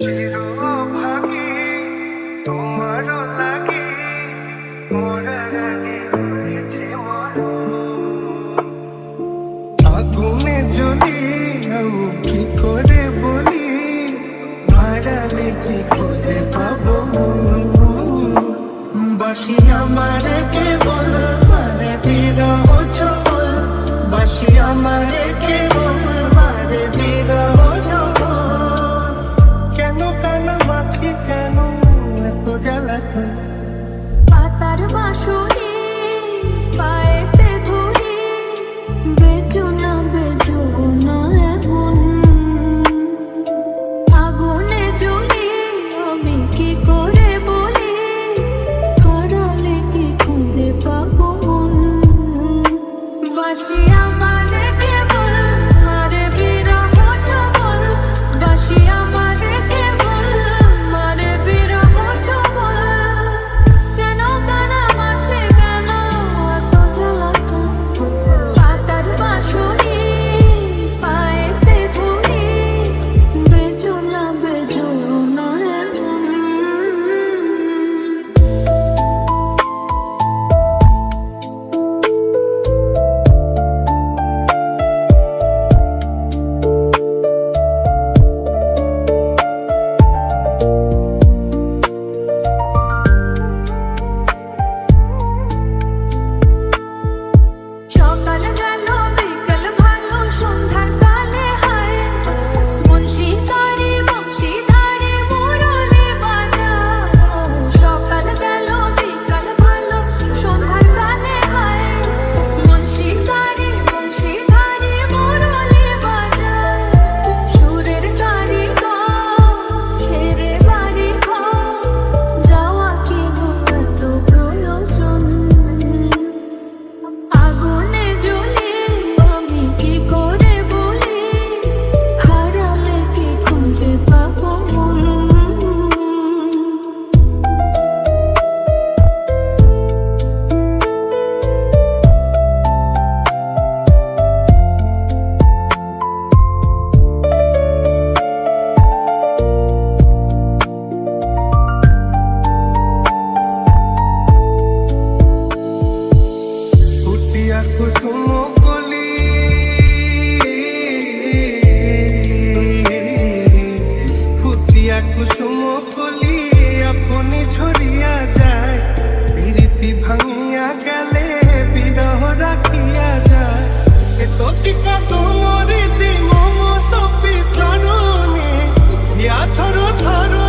চিরভাগী তোমারও লাগে মরার আগে হয়েছে আগুনে জ্বলি আমি কি করে বলি হারালে কি খুঁজে পাবো বাসি আমার কেবল মারে বিরহ ঝোল বাসি আমার কেবল মারে বিরহ ঝোল কেন কেন মাছি কেন এত জ্বালাতন পাতার বাঁশরি পায়েতে ধরি বেজো না এমন আগুনে জ্বলি আমি কি করে বলি হারালে কি খুঁজে পাবো বাসি আমার কেবল মারে বিরহ ঝোল বাসি আমার কেবল মারে বিরহ ঝোল কেন কেন মাছে কেন এত জ্বালাতন পাতার বাঁশরি পায়েতে ধরি বেজো না এমন সকাল গেল বিকাল ভালো সন্ধ্যার কালে হায় মুন্সিদারি বংশীধারে মুরলি বাজায় সকাল গেল বিকাল ভালো সন্ধ্যার কালে হায় মুন্সিদারি বংশীধারে মুরলি বাজায় সুরের কারিগর ছেড়ে বাড়ি ঘর যাওয়া কি এত প্রয়োজন আগুনে জ্বলি আমি কি করে বলি হারালে কি খুঁজে পাবো ফুটিয়া কুসুম কলি ফুটিয়া কুসুম কলি আপনি ঝরিয়া যায় প্রীতি ভাঙিয়া গেলে বিরহ রাখিয়া যায় এত টিকা তোমার দি মম সপি ধরনে ইয়া ধরো